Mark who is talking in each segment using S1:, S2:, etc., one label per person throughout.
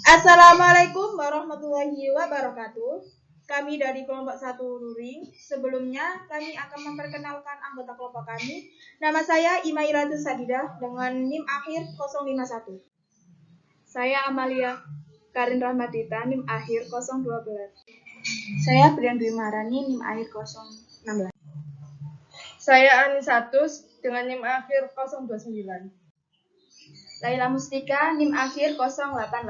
S1: Assalamualaikum warahmatullahi wabarakatuh. Kami dari kelompok 1 Luring. Sebelumnya, kami akan memperkenalkan anggota kelompok kami. Nama saya Imairatus Sadidah dengan NIM akhir 051. Saya Amalia Karin Rahmadita, NIM akhir 012. Saya Brian Dwi Maharani, NIM akhir 016.
S2: Saya Anisatus dengan NIM akhir 029.
S1: Laila Mustika, NIM akhir 088.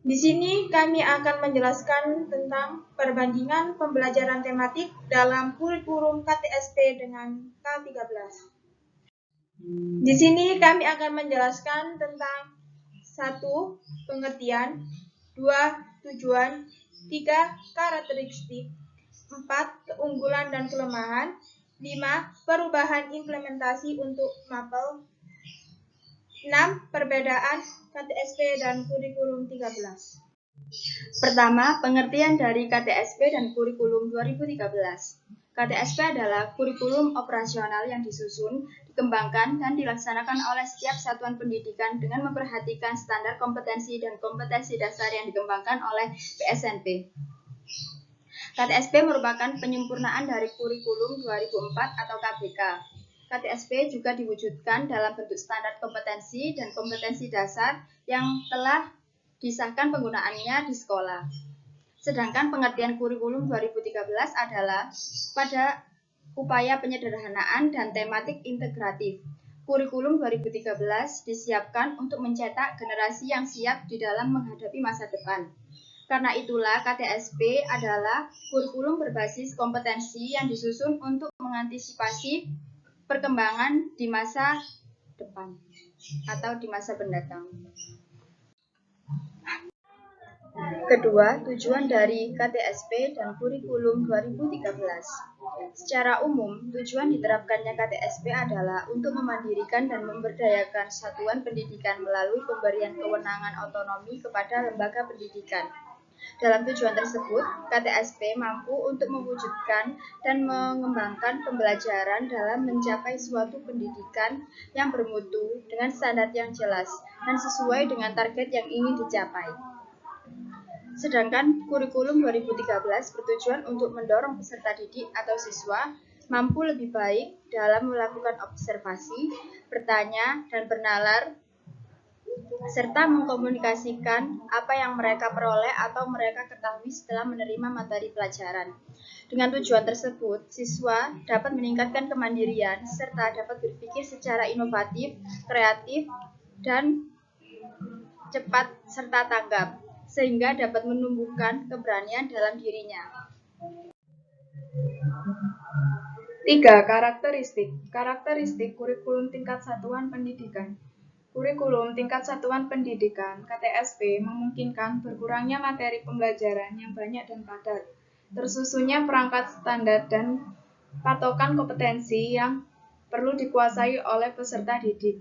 S1: Di sini kami akan menjelaskan tentang perbandingan pembelajaran tematik dalam kurikulum KTSP dengan K13. Di sini kami akan menjelaskan tentang 1. Pengertian, 2. Tujuan, 3. Karakteristik, 4. Keunggulan dan kelemahan, 5. Perubahan implementasi untuk mapel, 6. Perbedaan KTSP dan kurikulum 13. Pertama, pengertian dari KTSP dan kurikulum 2013. KTSP adalah kurikulum operasional yang disusun, dikembangkan, dan dilaksanakan oleh setiap satuan pendidikan dengan memperhatikan standar kompetensi dan kompetensi dasar yang dikembangkan oleh PSNP. KTSP merupakan penyempurnaan dari kurikulum 2004 atau KBK. KTSP juga diwujudkan dalam bentuk standar kompetensi dan kompetensi dasar yang telah disahkan penggunaannya di sekolah. Sedangkan pengertian kurikulum 2013 adalah pada upaya penyederhanaan dan tematik integratif. Kurikulum 2013 disiapkan untuk mencetak generasi yang siap di dalam menghadapi masa depan. Karena itulah KTSP adalah kurikulum berbasis kompetensi yang disusun untuk mengantisipasi perkembangan di masa depan atau di masa mendatang. Kedua, tujuan dari KTSP dan kurikulum 2013. Secara umum, tujuan diterapkannya KTSP adalah untuk memandirikan dan memberdayakan satuan pendidikan melalui pemberian kewenangan otonomi kepada lembaga pendidikan. Dalam tujuan tersebut, KTSP mampu untuk mewujudkan dan mengembangkan pembelajaran dalam mencapai suatu pendidikan yang bermutu dengan standar yang jelas dan sesuai dengan target yang ingin dicapai. Sedangkan kurikulum 2013 bertujuan untuk mendorong peserta didik atau siswa mampu lebih baik dalam melakukan observasi, bertanya, dan bernalar, serta mengkomunikasikan apa yang mereka peroleh atau mereka ketahui setelah menerima materi pelajaran. Dengan tujuan tersebut, siswa dapat meningkatkan kemandirian serta dapat berpikir secara inovatif, kreatif, dan cepat serta tanggap, sehingga dapat menumbuhkan keberanian dalam dirinya. 3. Karakteristik kurikulum tingkat satuan pendidikan. Kurikulum tingkat satuan pendidikan KTSP memungkinkan berkurangnya materi pembelajaran yang banyak dan padat, tersusunnya perangkat standar dan patokan kompetensi yang perlu dikuasai oleh peserta didik,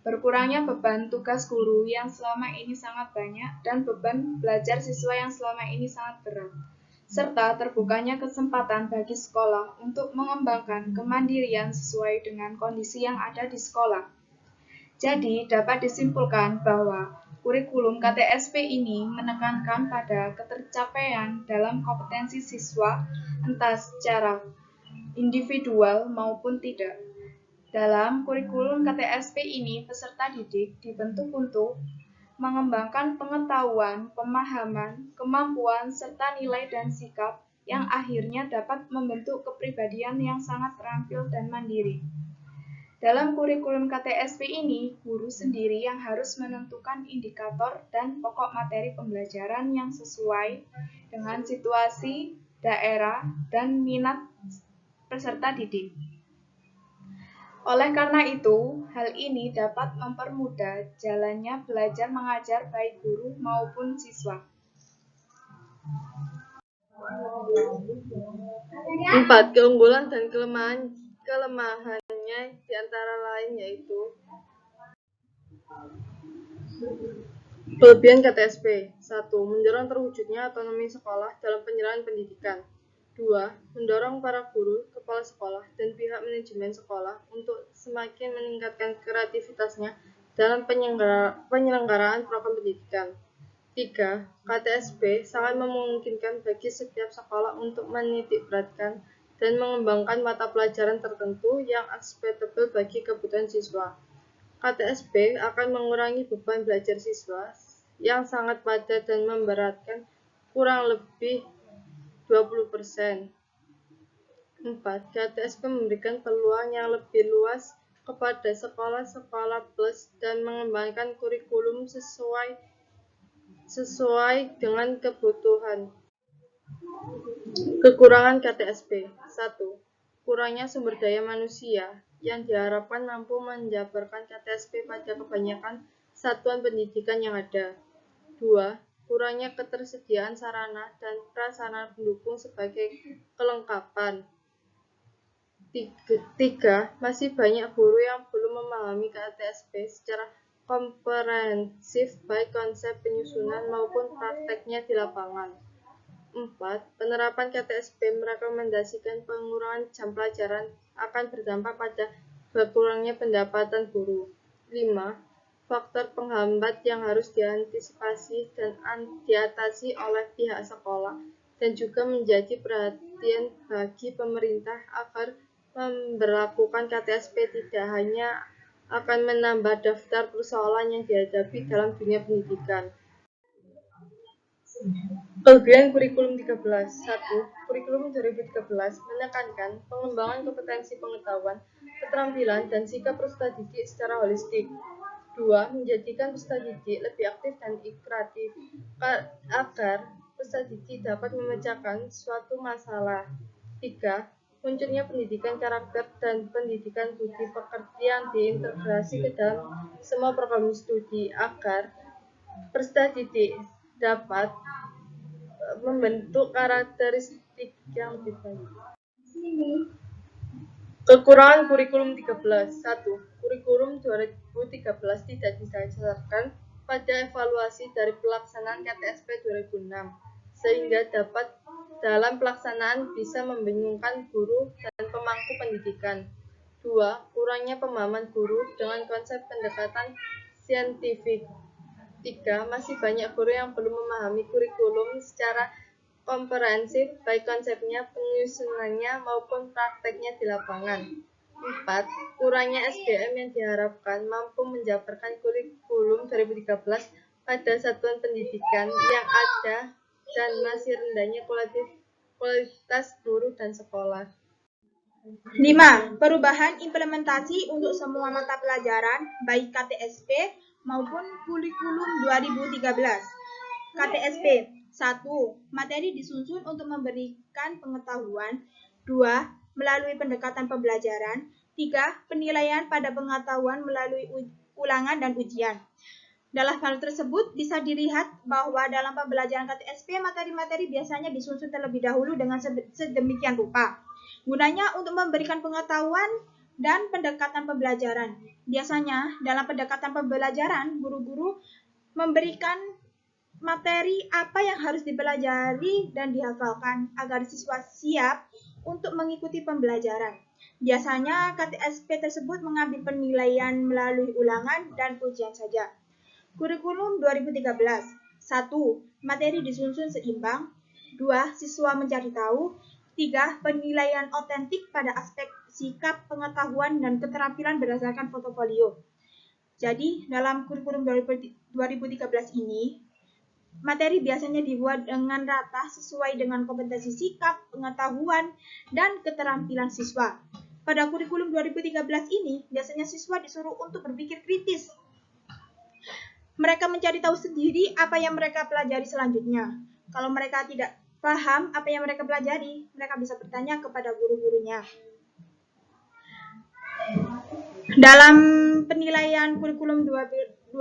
S1: berkurangnya beban tugas guru yang selama ini sangat banyak dan beban belajar siswa yang selama ini sangat berat, serta terbukanya kesempatan bagi sekolah untuk mengembangkan kemandirian sesuai dengan kondisi yang ada di sekolah. Jadi, dapat disimpulkan bahwa kurikulum KTSP ini menekankan pada ketercapaian dalam kompetensi siswa entah secara individual maupun tidak. Dalam kurikulum KTSP ini, peserta didik dibentuk untuk mengembangkan pengetahuan, pemahaman, kemampuan, serta nilai dan sikap yang akhirnya dapat membentuk kepribadian yang sangat terampil dan mandiri. Dalam kurikulum KTSP ini, guru sendiri yang harus menentukan indikator dan pokok materi pembelajaran yang sesuai dengan situasi, daerah, dan minat peserta didik. Oleh karena itu, hal ini dapat mempermudah jalannya belajar mengajar baik guru maupun siswa.
S2: 4. Keunggulan dan kelemahannya diantara lain yaitu kelebihan KTSP. 1. Mendorong terwujudnya otonomi sekolah dalam penyerahan pendidikan. 2. Mendorong para guru, kepala sekolah, dan pihak manajemen sekolah untuk semakin meningkatkan kreativitasnya dalam penyelenggaraan program pendidikan. 3. KTSP sangat memungkinkan bagi setiap sekolah untuk menitikberatkan dan mengembangkan mata pelajaran tertentu yang akseptabel bagi kebutuhan siswa. KTSP akan mengurangi beban belajar siswa yang sangat padat dan memberatkan kurang lebih 20%. 4. KTSP memberikan peluang yang lebih luas kepada sekolah-sekolah plus dan mengembangkan kurikulum sesuai dengan kebutuhan. Kekurangan KTSP. 1. Kurangnya sumber daya manusia yang diharapkan mampu menjabarkan KTSP pada kebanyakan satuan pendidikan yang ada. 2. Kurangnya ketersediaan sarana dan prasarana pendukung sebagai kelengkapan. 3. Masih banyak guru yang belum memahami KTSP secara komprehensif baik konsep penyusunan maupun prakteknya di lapangan. 4. Penerapan KTSP merekomendasikan pengurangan jam pelajaran akan berdampak pada berkurangnya pendapatan guru. 5. Faktor penghambat yang harus diantisipasi dan diatasi oleh pihak sekolah dan juga menjadi perhatian bagi pemerintah agar memberlakukan KTSP tidak hanya akan menambah daftar persoalan yang dihadapi dalam dunia pendidikan. Kelebihan kurikulum 13. 1. Kurikulum 2013 menekankan pengembangan kompetensi pengetahuan, keterampilan, dan sikap peserta didik secara holistik. 2. Menjadikan peserta didik lebih aktif dan kreatif agar peserta didik dapat memecahkan suatu masalah. 3. Munculnya pendidikan karakter dan pendidikan budi pekerti yang diintegrasi ke dalam semua program studi agar peserta didik dapat membentuk karakteristik yang lebih baik. Kekurangan kurikulum 13. 1. Kurikulum 2013 tidak didasarkan pada evaluasi dari pelaksanaan KTSP 2006, sehingga dapat dalam pelaksanaan bisa membingungkan guru dan pemangku pendidikan. 2. Kurangnya pemahaman guru dengan konsep pendekatan saintifik. 3. Masih banyak guru yang belum memahami kurikulum secara komprehensif, baik konsepnya, penyusunannya, maupun prakteknya di lapangan. 4. Kurangnya SDM yang diharapkan mampu menjabarkan kurikulum 2013 pada satuan pendidikan yang ada dan masih rendahnya kualitas guru dan sekolah.
S1: 5. Perubahan implementasi untuk semua mata pelajaran, baik KTSP maupun kurikulum 2013. KTSP. 1. Materi disusun untuk memberikan pengetahuan. 2. Melalui pendekatan pembelajaran. 3. Penilaian pada pengetahuan melalui ulangan dan ujian. Dalam hal tersebut, bisa dilihat bahwa dalam pembelajaran KTSP, materi-materi biasanya disusun terlebih dahulu dengan sedemikian rupa. Gunanya untuk memberikan pengetahuan dan pendekatan pembelajaran. Biasanya, dalam pendekatan pembelajaran, guru-guru memberikan materi apa yang harus dipelajari dan dihafalkan agar siswa siap untuk mengikuti pembelajaran. Biasanya, KTSP tersebut mengambil penilaian melalui ulangan dan ujian saja. Kurikulum 2013. 1. Materi disusun seimbang. 2. Siswa mencari tahu. 3. Penilaian otentik pada aspek sikap, pengetahuan, dan keterampilan berdasarkan portofolio. Jadi, dalam kurikulum 2013 ini, materi biasanya dibuat dengan rata sesuai dengan kompetensi sikap, pengetahuan, dan keterampilan siswa. Pada kurikulum 2013 ini, biasanya siswa disuruh untuk berpikir kritis. Mereka mencari tahu sendiri apa yang mereka pelajari selanjutnya. Kalau mereka tidak paham apa yang mereka pelajari, mereka bisa bertanya kepada guru-gurunya. Dalam penilaian kurikulum 2013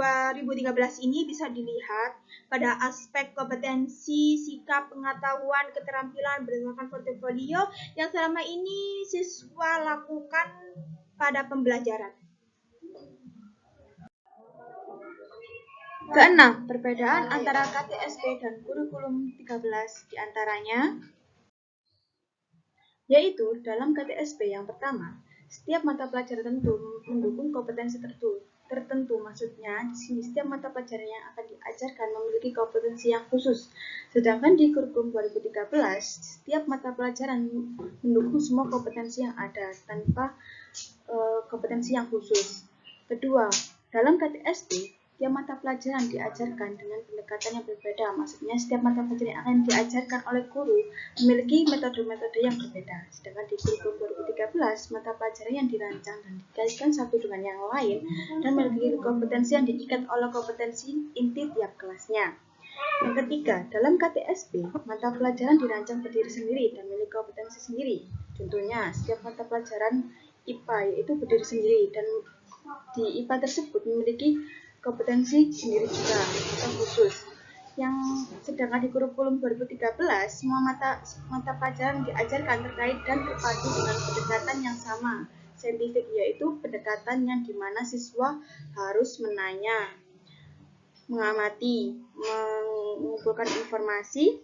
S1: ini bisa dilihat pada aspek kompetensi, sikap, pengetahuan, keterampilan berdasarkan portofolio yang selama ini siswa lakukan pada pembelajaran. Keenam, perbedaan antara KTSP dan kurikulum 13 diantaranya yaitu dalam KTSP yang pertama, setiap mata pelajaran tentu mendukung kompetensi tertentu. tertentu. Maksudnya, di sini setiap mata pelajaran yang akan diajarkan memiliki kompetensi yang khusus. Sedangkan di kurikulum 2013, setiap mata pelajaran mendukung semua kompetensi yang ada tanpa kompetensi yang khusus. Kedua, dalam KTSP, tiap mata pelajaran diajarkan dengan pendekatan yang berbeda. Maksudnya, setiap mata pelajaran yang akan diajarkan oleh guru memiliki metode-metode yang berbeda. Sedangkan di kurikulum 2013, mata pelajaran yang dirancang dan dikaitkan satu dengan yang lain dan memiliki kompetensi yang diikat oleh kompetensi inti tiap kelasnya. Yang ketiga, dalam KTSP, mata pelajaran dirancang berdiri sendiri dan memiliki kompetensi sendiri. Contohnya, setiap mata pelajaran IPA yaitu berdiri sendiri dan di IPA tersebut memiliki kompetensi sendiri juga atau khusus. Sedangkan di kurikulum 2013 semua mata pelajaran diajarkan terkait dan terpadu dengan pendekatan yang sama, saintifik, yaitu pendekatan yang dimana siswa harus menanya, mengamati, mengumpulkan informasi,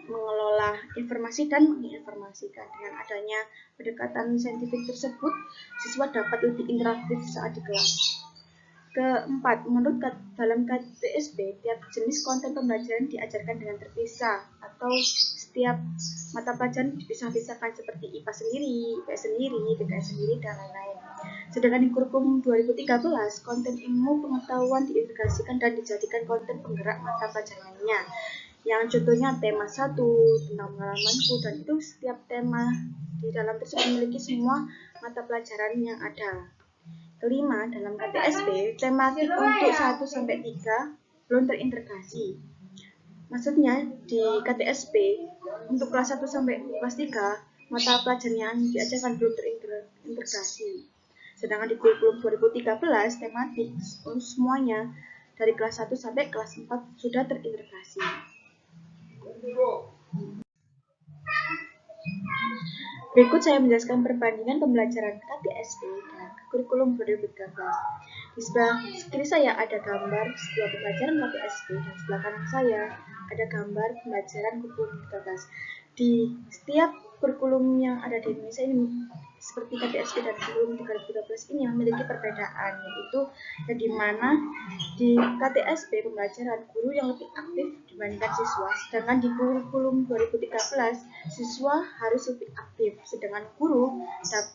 S1: mengelola informasi dan menginformasikan. Dengan adanya pendekatan saintifik tersebut, siswa dapat lebih interaktif saat di kelas. Keempat, menurut dalam KTSP, tiap jenis konten pembelajaran diajarkan dengan terpisah atau setiap mata pelajaran dipisah-pisahkan seperti IPA sendiri, IPS sendiri, PKS sendiri, dan lain-lain. Sedangkan di kurikulum 2013, konten ilmu pengetahuan diintegrasikan dan dijadikan konten penggerak mata pelajaran lainnya. Yang contohnya tema 1 tentang pengalamanku, dan itu setiap tema di dalam tersebut memiliki semua mata pelajaran yang ada. Kelima, dalam KTSP, tematik untuk 1-3 belum terintegrasi. Maksudnya, di KTSP, untuk kelas 1 sampai kelas 3, mata pelajaran yang diajarkan belum terintegrasi. Sedangkan di kurikulum 2013, tematik untuk semuanya dari kelas 1 sampai kelas 4 sudah terintegrasi. Berikut saya menjelaskan perbandingan pembelajaran KTSP dan kurikulum 2013. Di sebelah kiri saya ada gambar sebuah pembelajaran KTSP dan sebelah kanan saya ada gambar pembelajaran kurikulum 2013. Di setiap kurikulum yang ada di Indonesia ini seperti KTSP dan kurikulum 2013 ini memiliki perbedaan, yaitu yang dimana di KTSP pembelajaran guru yang lebih aktif dibandingkan siswa, sedangkan di kurikulum 2013 siswa harus lebih aktif, sedangkan guru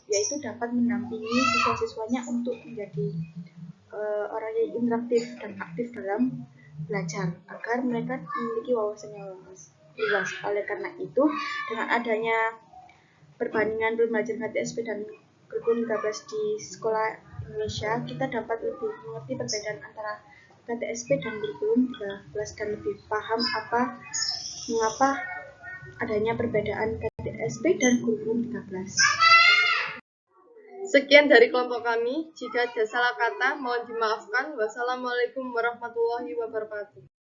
S1: yaitu dapat mendampingi siswa-siswanya untuk menjadi orang yang interaktif dan aktif dalam belajar agar mereka memiliki wawasan yang luas. Oleh karena itu, dengan adanya perbandingan pembelajaran KTSP dan kurikulum 13 di sekolah Indonesia, kita dapat lebih mengerti perbedaan antara KTSP dan kurikulum 13 dan lebih paham mengapa adanya perbedaan KTSP dan kurikulum 13.
S2: Sekian dari kelompok kami. Jika ada salah kata, mohon dimaafkan. Wassalamualaikum warahmatullahi wabarakatuh.